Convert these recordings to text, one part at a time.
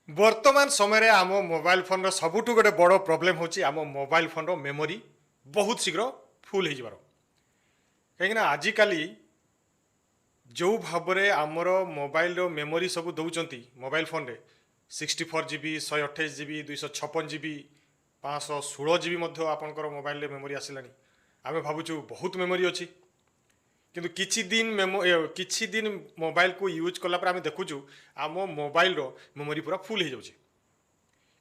ବର୍ତ୍ତମାନ ସମୟରେ ଆମ ମୋବାଇଲ ଫୋନର ସବୁଠୁ ଗୋଟେ ବଡ଼ ପ୍ରୋବ୍ଲେମ୍ ହେଉଛି ଆମ ମୋବାଇଲ ଫୋନର ମେମୋରି ବହୁତ ଶୀଘ୍ର ଫୁଲ୍ ହେଇଯିବାର। କାହିଁକିନା ଆଜିକାଲି ଯେଉଁ ଭାବରେ ଆମର ମୋବାଇଲର ମେମୋରି ସବୁ ଦେଉଛନ୍ତି ମୋବାଇଲ ଫୋନରେ 64 GB 128 GB 256 GB 516 GB ମଧ୍ୟ ଆପଣଙ୍କର ମୋବାଇଲରେ ମେମୋରି ଆସିଲାଣି। ଆମେ ଭାବୁଛୁ ବହୁତ ମେମୋରି ଅଛି, କିନ୍ତୁ କିଛି ଦିନ ମୋବାଇଲକୁ ୟୁଜ୍ କଲା ପରେ ଆମେ ଦେଖୁଛୁ ଆମ ମୋବାଇଲର ମେମୋରି ପୁରା ଫୁଲ୍ ହେଇଯାଉଛି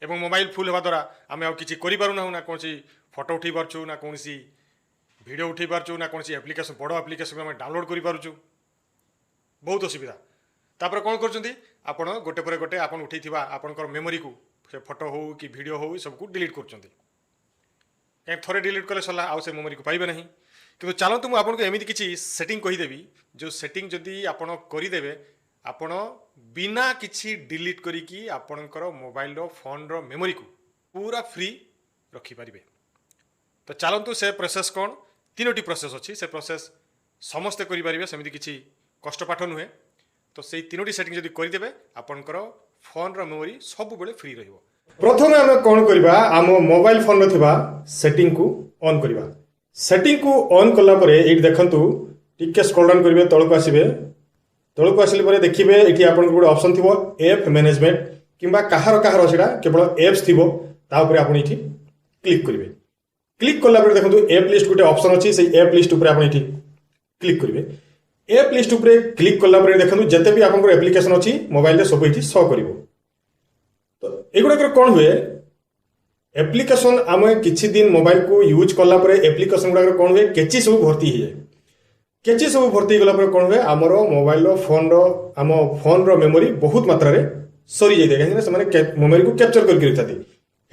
ଏବଂ ମୋବାଇଲ ଫୁଲ୍ ହେବା ଦ୍ୱାରା ଆମେ ଆଉ କିଛି କରିପାରୁନାହୁଁ, ନା କୌଣସି ଫଟୋ ଉଠାଇ ପାରୁଛୁ, ନା କୌଣସି ଭିଡ଼ିଓ ଉଠାଇ ପାରୁଛୁ, ନା କୌଣସି ଆପ୍ଲିକେସନ୍ ବଡ଼ ଆପ୍ଲିକେସନ୍ ଆମେ ଡାଉନଲୋଡ଼ କରିପାରୁଛୁ। ବହୁତ ଅସୁବିଧା। ତାପରେ କ'ଣ କରୁଛନ୍ତି, ଆପଣ ଗୋଟେ ପରେ ଗୋଟେ ଆପଣ ଉଠାଇଥିବା ଆପଣଙ୍କର ମେମୋରିକୁ ସେ ଫଟୋ ହେଉ କି ଭିଡ଼ିଓ ହେଉ ସବୁକୁ ଡିଲିଟ୍ କରୁଛନ୍ତି। କାହିଁକି ଥରେ ଡିଲିଟ୍ କଲେ ସରିଲା, ଆଉ ସେ ମେମୋରିକୁ ପାଇବେ ନାହିଁ। କିନ୍ତୁ ଚାଲନ୍ତୁ ମୁଁ ଆପଣଙ୍କୁ ଏମିତି କିଛି ସେଟିଂ କହିଦେବି, ଯେଉଁ ସେଟିଂ ଯଦି ଆପଣ କରିଦେବେ ଆପଣ ବିନା କିଛି ଡିଲିଟ୍ କରିକି ଆପଣଙ୍କର ମୋବାଇଲର ଫୋନର ମେମୋରିକୁ ପୁରା ଫ୍ରି ରଖିପାରିବେ। ତ ଚାଲନ୍ତୁ ସେ ପ୍ରୋସେସ୍ କ'ଣ, ତିନୋଟି ପ୍ରୋସେସ୍ ଅଛି, ସେ ପ୍ରୋସେସ୍ ସମସ୍ତେ କରିପାରିବେ, ସେମିତି କିଛି କଷ୍ଟପାଠ ନୁହେଁ। ତ ସେଇ ତିନୋଟି ସେଟିଂ ଯଦି କରିଦେବେ ଆପଣଙ୍କର ଫୋନର ମେମୋରି ସବୁବେଳେ ଫ୍ରି ରହିବ। ପ୍ରଥମେ ଆମେ କ'ଣ କରିବା, ଆମ ମୋବାଇଲ ଫୋନରେ ଥିବା ସେଟିଂକୁ ଅନ୍ କରିବା। ସେଟିଂକୁ ଅନ୍ କଲା ପରେ ଏଇଠି ଦେଖନ୍ତୁ, ଟିକେ ସ୍କ୍ରୋଲ୍ ଡାଉନ୍ କରିବେ, ତଳକୁ ଆସିବେ। ତଳକୁ ଆସିଲା ପରେ ଦେଖିବେ ଏଠି ଆପଣଙ୍କର ଗୋଟେ ଅପସନ୍ ଥିବ ଏପ୍ ମ୍ୟାନେଜମେଣ୍ଟ, କିମ୍ବା କାହାର ସେଇଟା କେବଳ ଏପ୍ସ ଥିବ, ତା ଉପରେ ଆପଣ ଏଠି କ୍ଲିକ୍ କରିବେ। କ୍ଲିକ୍ କଲା ପରେ ଦେଖନ୍ତୁ ଏପ୍ ଲିଷ୍ଟ ଗୋଟେ ଅପସନ୍ ଅଛି, ସେଇ ଏପ୍ ଲିଷ୍ଟ ଉପରେ ଆପଣ ଏଠି କ୍ଲିକ୍ କରିବେ। ଏପ୍ ଲିଷ୍ଟ ଉପରେ କ୍ଲିକ୍ କଲା ପରେ ଦେଖନ୍ତୁ ଯେତେ ବି ଆପଣଙ୍କର ଆପ୍ଲିକେସନ୍ ଅଛି ମୋବାଇଲରେ ସବୁ ଏଠି ଶୋ କରିବ। ତ ଏଗୁଡ଼ାକର କ'ଣ ହୁଏ, ଆପ୍ଲିକେସନ୍ ଆମେ କିଛି ଦିନ ମୋବାଇଲକୁ ୟୁଜ୍ କଲା ପରେ ଆପ୍ଲିକେସନ୍ ଗୁଡ଼ାକର କ'ଣ ହୁଏ, କେଚି ସବୁ ଭର୍ତ୍ତି ହେଇଯାଏ। କେଚି ସବୁ ଭର୍ତ୍ତି ହେଇଗଲା ପରେ କ'ଣ ହୁଏ, ଆମର ମୋବାଇଲର ଆମ ଫୋନର ମେମୋରି ବହୁତ ମାତ୍ରାରେ ସରିଯାଇଥାଏ, କାହିଁକିନା ସେମାନେ ମେମୋରିକୁ କ୍ୟାପଚର କରିକି ରଖିଥାନ୍ତି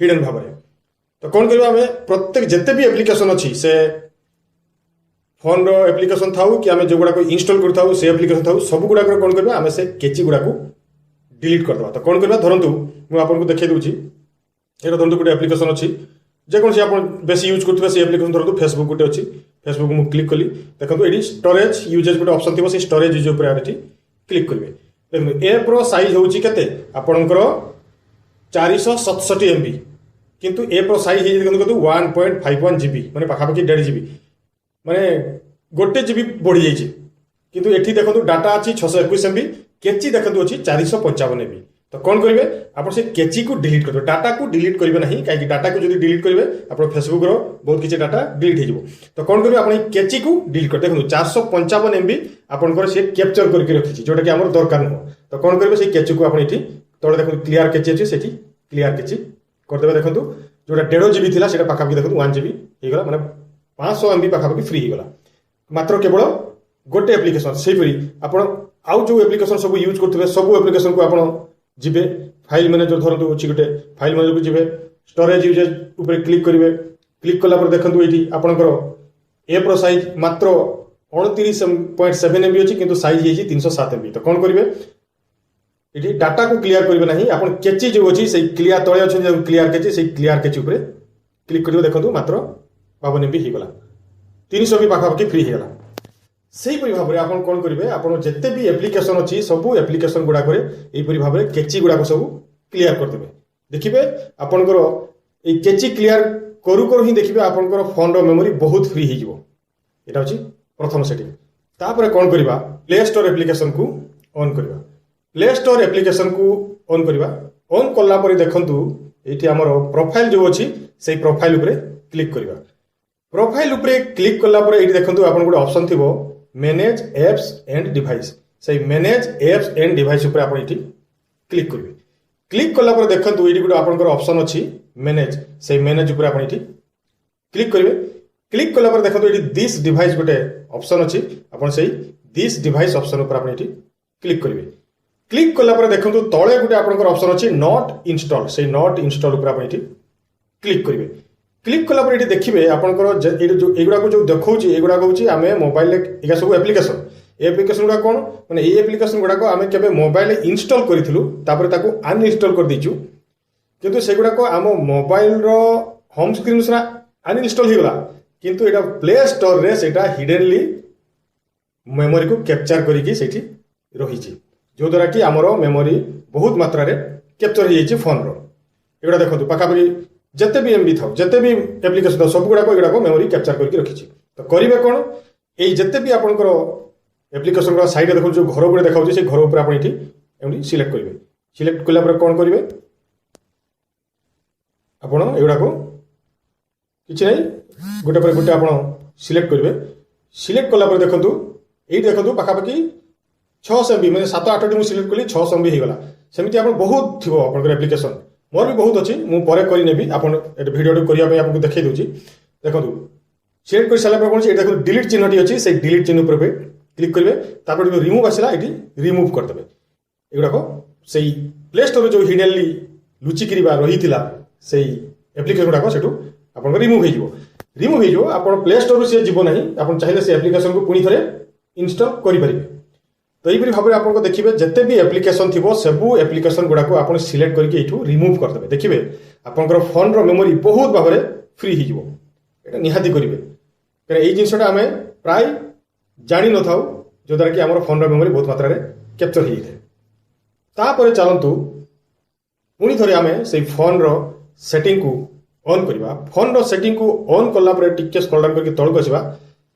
ହିଡେନ୍ ଭାବରେ। ତ କ'ଣ କରିବା, ଆମେ ପ୍ରତ୍ୟେକ ଯେତେ ବି ଆପ୍ଲିକେସନ୍ ଅଛି, ସେ ଫୋନର ଆପ୍ଲିକେସନ୍ ଥାଉ କି ଆମେ ଯେଉଁଗୁଡ଼ାକ ଇନଷ୍ଟଲ୍ କରିଥାଉ ସେ ଆପ୍ଲିକେସନ୍ ଥାଉ, ସବୁଗୁଡ଼ାକର କ'ଣ କରିବା, ଆମେ ସେ କେଚି ଗୁଡ଼ାକୁ ଡିଲିଟ୍ କରିଦେବା। ତ କ'ଣ କରିବା, ଧରନ୍ତୁ ମୁଁ ଆପଣଙ୍କୁ ଦେଖାଇ ଦେଉଛି, ଏଇଟା ଧରନ୍ତୁ ଗୋଟେ ଆପ୍ଲିକେସନ୍ ଅଛି, ଯେକୌଣସି ଆପଣ ବେଶୀ ୟୁଜ୍ କରୁଥିବା ସେ ଆପ୍ଲିକେସନ୍, ଧରନ୍ତୁ ଫେସବୁକ୍ ଗୋଟେ ଅଛି, ଫେସବୁକ୍ ମୁଁ କ୍ଲିକ୍ କଲି। ଦେଖନ୍ତୁ ଏଠି ଷ୍ଟୋରେଜ୍ ୟୁଜେଜ୍ ଗୋଟେ ଅପସନ୍ ଥିବ, ସେଇ ଷ୍ଟୋରେଜ୍ ୟୁଜ୍ ଉପରେ ଏଠି କ୍ଲିକ୍ କରିବେ। ଦେଖନ୍ତୁ ଏପ୍ର ସାଇଜ୍ ହେଉଛି କେତେ, ଆପଣଙ୍କର 467 MB, କିନ୍ତୁ ଏପ୍ର ସାଇଜ୍ ହେଇଛି ଦେଖନ୍ତୁ 1.51 GB, ମାନେ ପାଖାପାଖି 1.5 GB, ମାନେ 1 GB ବଢ଼ିଯାଇଛି। କିନ୍ତୁ ଏଠି ଦେଖନ୍ତୁ ଡାଟା ଅଛି 621 MB, କେଚି ଦେଖନ୍ତୁ ଅଛି 455 MB। ତ କ'ଣ କରିବେ, ଆପଣ ସେ କେଚିକୁ ଡିଲିଟ୍ କରିବେ, ଡାଟାକୁ ଡିଲିଟ୍ କରିବେ ନାହିଁ, କାହିଁକି ଡାଟାକୁ ଯଦି ଡିଲିଟ୍ କରିବେ ଆପଣ ଫେସବୁକ୍ର ବହୁତ କିଛି ଡାଟା ଡିଲିଟ୍ ହେଇଯିବ। ତ କ'ଣ କରିବେ, ଆପଣ ଏଇ କେଚିକୁ ଡିଲିଟ୍ କରିବେ। ଦେଖନ୍ତୁ 455 MB ଆପଣଙ୍କର ସେ କ୍ୟାପଚର କରିକି ରଖିଛି, ଯେଉଁଟାକି ଆମର ଦରକାର ନୁହଁ। ତ କ'ଣ କରିବେ, ସେଇ କେଚିକୁ ଆପଣ ଏଠି ତଳେ ଦେଖନ୍ତୁ କ୍ଲିୟର କେଚି ଅଛି, ସେଠି କ୍ଲିୟର କେଚି କରିଦେବେ। ଦେଖନ୍ତୁ ଯେଉଁଟା 1.5 GB ଥିଲା ସେଇଟା ପାଖାପାଖି ଦେଖନ୍ତୁ 1 GB ହେଇଗଲା, ମାନେ 500 MB ପାଖାପାଖି ଫ୍ରି ହେଇଗଲା, ମାତ୍ର କେବଳ ଗୋଟେ ଆପ୍ଲିକେସନ୍। ସେହିପରି ଆପଣ ଆଉ ଯେଉଁ ଆପ୍ଲିକେସନ୍ ସବୁ ୟୁଜ୍ କରୁଥିବେ ସବୁ ଆପ୍ଲିକେସନ୍କୁ ଆପଣ ଯିବେ, ଫାଇଲ୍ ମ୍ୟାନେଜର ଧରନ୍ତୁ ଅଛି ଗୋଟେ, ଫାଇଲ୍ ମ୍ୟାନେଜରକୁ ଯିବେ, ଷ୍ଟୋରେଜ୍ ୟୁଜେଜ୍ ଉପରେ କ୍ଲିକ୍ କରିବେ। କ୍ଲିକ୍ କଲା ପରେ ଦେଖନ୍ତୁ ଏଇଠି ଆପଣଙ୍କର ଏପ୍ର ସାଇଜ୍ ମାତ୍ର 29.7 MB ଅଛି, କିନ୍ତୁ ସାଇଜ୍ ହେଇଛି 307 MB। ତ କ'ଣ କରିବେ, ଏଠି ଡାଟାକୁ କ୍ଲିୟର କରିବେ ନାହିଁ, ଆପଣ କେଚି ଯେଉଁ ଅଛି ସେଇ କ୍ଲିୟର ତଳେ ଅଛନ୍ତି କ୍ଲିୟର କେଚି, ସେଇ କ୍ଲିୟର କେଚି ଉପରେ କ୍ଲିକ୍ କରିବେ। ଦେଖନ୍ତୁ ମାତ୍ର 52 MB ହେଇଗଲା, 300 MB ପାଖାପାଖି ଫ୍ରି ହେଇଗଲା। ସେହିପରି ଭାବରେ ଆପଣ କ'ଣ କରିବେ, ଆପଣ ଯେତେ ବି ଆପ୍ଲିକେସନ୍ ଅଛି ସବୁ ଆପ୍ଲିକେସନ୍ ଗୁଡ଼ାକରେ ଏହିପରି ଭାବରେ କେଚି ଗୁଡ଼ାକ ସବୁ କ୍ଲିୟର କରିଦେବେ। ଦେଖିବେ ଆପଣଙ୍କର ଏଇ କେଚି କ୍ଲିୟର କରୁ କରୁ ହିଁ ଦେଖିବେ ଆପଣଙ୍କର ଫୋନର ମେମୋରି ବହୁତ ଫ୍ରି ହେଇଯିବ। ଏଇଟା ହେଉଛି ପ୍ରଥମ ସେଟିଂ। ତାପରେ କ'ଣ କରିବା, ପ୍ଲେ ଷ୍ଟୋର ଆପ୍ଲିକେସନ୍କୁ ଅନ୍ କରିବା। ପ୍ଲେ ଷ୍ଟୋର ଆପ୍ଲିକେସନ୍କୁ ଅନ୍ କରିବା। ଅନ୍ କଲା ପରେ ଦେଖନ୍ତୁ ଏଇଠି ଆମର ପ୍ରୋଫାଇଲ୍ ଯେଉଁ ଅଛି ସେଇ ପ୍ରୋଫାଇଲ୍ ଉପରେ କ୍ଲିକ୍ କରିବା। ପ୍ରୋଫାଇଲ୍ ଉପରେ କ୍ଲିକ୍ କଲା ପରେ ଏଇଠି ଦେଖନ୍ତୁ ଆପଣ ଗୋଟେ ଅପସନ୍ ଥିବ ମ୍ୟାନେଜ୍ ଆପ୍ସ ଏଣ୍ଡ ଡିଭାଇସ୍, ସେଇ ମ୍ୟାନେଜ୍ ଆପ୍ସ ଏଣ୍ଡ ଡିଭାଇସ୍ ଉପରେ ଆପଣ ଏଠି କ୍ଲିକ୍ କରିବେ। କ୍ଲିକ୍ କଲା ପରେ ଦେଖନ୍ତୁ ଏଇଠି ଗୋଟେ ଆପଣଙ୍କର ଅପସନ୍ ଅଛି ମ୍ୟାନେଜ୍, ସେଇ ମ୍ୟାନେଜ୍ ଉପରେ ଆପଣ ଏଠି କ୍ଲିକ୍ କରିବେ। କ୍ଲିକ୍ କଲା ପରେ ଦେଖନ୍ତୁ ଏଠି ଦିସ୍ ଡିଭାଇସ୍ ଗୋଟେ ଅପସନ୍ ଅଛି, ଆପଣ ସେଇ ଦିସ୍ ଡିଭାଇସ୍ ଅପସନ୍ ଉପରେ ଆପଣ ଏଠି କ୍ଲିକ୍ କରିବେ। କ୍ଲିକ୍ କଲା ପରେ ଦେଖନ୍ତୁ ତଳେ ଗୋଟେ ଆପଣଙ୍କର ଅପସନ୍ ଅଛି ନଟ୍ ଇନଷ୍ଟଲ୍, ସେଇ ନଟ୍ ଇନଷ୍ଟଲ୍ ଉପରେ ଆପଣ ଏଠି କ୍ଲିକ୍ କରିବେ। କ୍ଲିକ୍ କଲା ପରେ ଏଠି ଦେଖିବେ ଆପଣଙ୍କର ଏଗୁଡ଼ାକ ଯେଉଁ ଦେଖାଉଛି ଏଗୁଡ଼ାକ ହେଉଛି ଆମେ ମୋବାଇଲରେ ଏଗୁଡ଼ା ସବୁ ଆପ୍ଲିକେସନ୍। ଏ ଆପ୍ଲିକେସନ୍ ଗୁଡ଼ା କ'ଣ, ମାନେ ଏଇ ଆପ୍ଲିକେସନ୍ ଗୁଡ଼ାକ ଆମେ କେବେ ମୋବାଇଲରେ ଇନଷ୍ଟଲ୍ କରିଥିଲୁ, ତାପରେ ତାକୁ ଅନଇନଷ୍ଟଲ୍ କରିଦେଇଛୁ, କିନ୍ତୁ ସେଗୁଡ଼ାକ ଆମ ମୋବାଇଲର ହୋମ୍ ସ୍କ୍ରିନ୍ ସେଟା ଅନଇନଷ୍ଟଲ୍ ହେଇଗଲା, କିନ୍ତୁ ଏଇଟା ପ୍ଲେ ଷ୍ଟୋରରେ ସେଇଟା ହିଡେନଲି ମେମୋରିକୁ କ୍ୟାପଚର କରିକି ସେଇଠି ରହିଛି, ଯେଉଁଦ୍ୱାରା କି ଆମର ମେମୋରି ବହୁତ ମାତ୍ରାରେ कैप्चर हो जाइए फोन एगुड़ा देखो पाखापाखि जिते भी एमबी था जिते भी एप्लिकेशन था सब गुड़ाक एगुड़ाक मेमोरी कैप्चर करके रखी तो करेंगे कौन ये जिते भी आपंकर एप्लिकेशन साइड देखो जो घर गुड़े देखा से घर उपर आप एमती सिलेक्ट करेंगे सिलेक्ट कला कौन करेंगे आपण एगुड़ाक किसी ना गोटे पर गोटे आप सिलेक्ट करेंगे सिलेक्ट कला देखो ये देखो पाखापाखि 600 MB मैंने 7-8 मुझे सिलेक्ट कली 600 MB होगा सेमती आप बहुत थी आप एप्लिकेशन मोर भी बहुत अच्छी मुझे पर करनेबी आप भिडियो करने आपको देखा दूसरी देखो सिलेक्ट कर सारा कौन से देखो डिलीट चिन्हटी अच्छी से डिलीट चिन्ह पर क्लिक करेंगे रिमूव आसला ये रिमूव करदे एगुड़ाक से प्ले स्टोर जो हिडनली लुचिकी रही से एप्लिकेशन गुड़ाक से आप रिमूव हो आप प्ले स्टोर से जीव ना आप चाहिए से एप्लिकेशन को पुणी थे इनस्टॉल करेंगे तो यही भाव में आप देखिए जिते भी एप्लिकेशन थी सबू एप्लिकेशन गुड़ाक आप सिलेक्ट करके रिमूव करदे देखिए आपंकर फोन मेमोरी बहुत भाव में फ्री हो निहाती करेंगे कहीं ये जिनसा आम प्राय जानी न था जो द्वारा कि आम फोन मेमोरी बहुत मात्रा कैप्चर हो जाए चलतु पुणी थे आम से फोन सेटिंग को ऑन करवा फोन सेटिंग को ऑन कला टिके स्क्रॉल डाउन करके तलक आसवा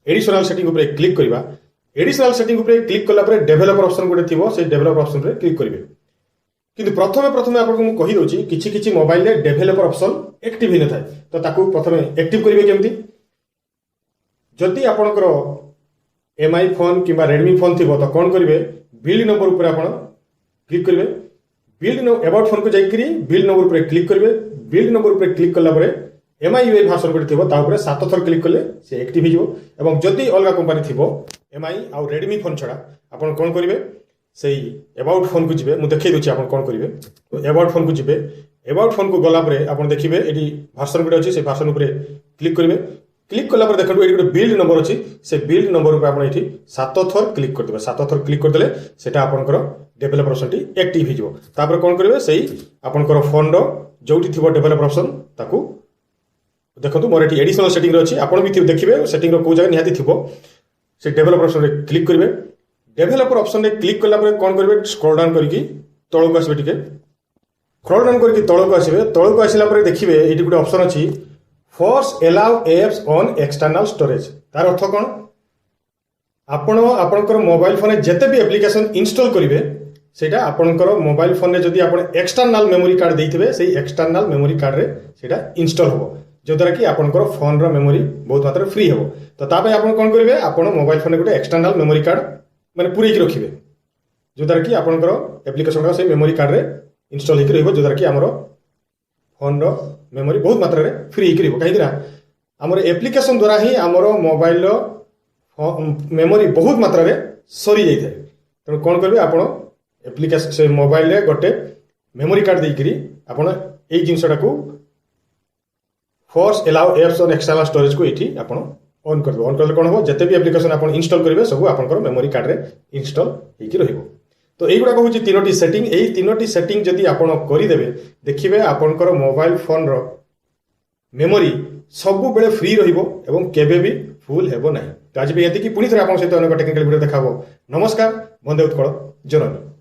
एडिशनल सेटिंग उपर क्लिक करवा एडिशनल सेटिंग उपर क्लिक कला डेभलपर ऑप्शन गोटे थी से डेभलपर ऑप्शन पर क्लिक करेंगे किंतु प्रथमे प्रथमे आपको मुझे कहीदे किसी मोबाइल में डेभलपर ऑप्शन एक्टिव ही न था तो ताकू प्रथमे एक्टिव करेंगे केमती जदि आपणकर एमआई फोन कि रेडमी फोन थी तो कौन करेंगे बिल्ड नंबर उपर आप क्लिक करेंगे बिल्ड अबाउट फोन को जाकरी बिल्ड नंबर उपर क्लिक करेंगे बिल्ड नंबर उपर क्लिक कला एमआई यूआई भाषण गोटे थी 7 थर क्लिक कले से एक्टिव हो जदि अलग कंपानी थी एमआई आउ रेडमी फोन छड़ा आप कौन करेंगे से अबाउट फोन को जी मुझे देखी दूसरी आप कौन करेंगे तो अबाउट फोन को जी अबाउट फोन को गलापर आप देखिए ये भाषण गोटे अच्छी से भाषण उपर क्लिक करेंगे क्लिक कला देखो ये गोटे बिल्ड नंबर अच्छी से बिल्ड नंबर उपर आप 7 थर क्लिक करदे 7 थर क्लिक करदे सेटा आपंकर डेभलपर ऑप्शन टी एक्टिव हो कौन करेंगे से आपंकर फोन जो थी डेभलपर ऑप्शन ताकू देखो मोर ये एडिशनल सेटिंग अच्छी आप भी देखिए सेटिंग कौ जगह निहाती थी से डेभलपर ऑप्शन रे क्लिक करेंगे डेभलपर ऑप्शन रे क्लिक कला कौन करेंगे स्क्रॉल डाउन करके तलक आसबे टिके स्क्रॉल डाउन करके तलक आसबे तलक आसला देखिए ये गोटे ऑप्शन अच्छी force allow apps on external storage तार अर्थ कौन आपणकर मोबाइल फोन जिते भी एप्लिकेशन इंस्टॉल करेंगे सेटा आपणकर मोबाइल फोन में जदि आप एक्सटर्नल मेमोरी कार्ड देते से एक्सटर्नल मेमोरी कार्ड रे सेटा इंस्टॉल हो जो द्वारा कि आपंकर फोन मेमोरी बहुत मात्रा फ्री हो तो ताप आप कौन करेंगे आप मोबाइल फोन गोटे एक्सटर्नल मेमोरी कार्ड मैंने पूरे रखिए जो द्वारा कि आपंकर एप्लिकेशन से मेमोरी कार्ड रे इंस्टॉल होकर रही जो द्वारा कि आम फोन मेमोरी बहुत मात्रा फ्री होकर कहीं आमर एप्लिकेशन द्वारा ही आमर मोबाइल मेमोरी बहुत मात्रा सरी जाए तेणु कौन करेंगे आप एप्लिकेशन से मोबाइल रे गोटे मेमोरी कार्ड देकर आपड़ ये जिनसा force allow apps on external storage को ये आप ऑन कर ऑन कले कौन हो जिते भी एप्लिकेशन आप इंस्टॉल करेंगे सब आपंकर मेमोरी कार्ड रे इंस्टॉल होकर रही तो युवाक हूँ 3टी सेटिंग यही 3टी सेटिंग जदि आप करदे देखिए आपंकर मोबाइल फोन मेमोरी सब बेले फ्री रही भी फुल हेब ना तो आज भी ये पुणी थे आप सहित अनेक टेक्निकल वीडियो देखा नमस्कार बंदे उत्कल जननी।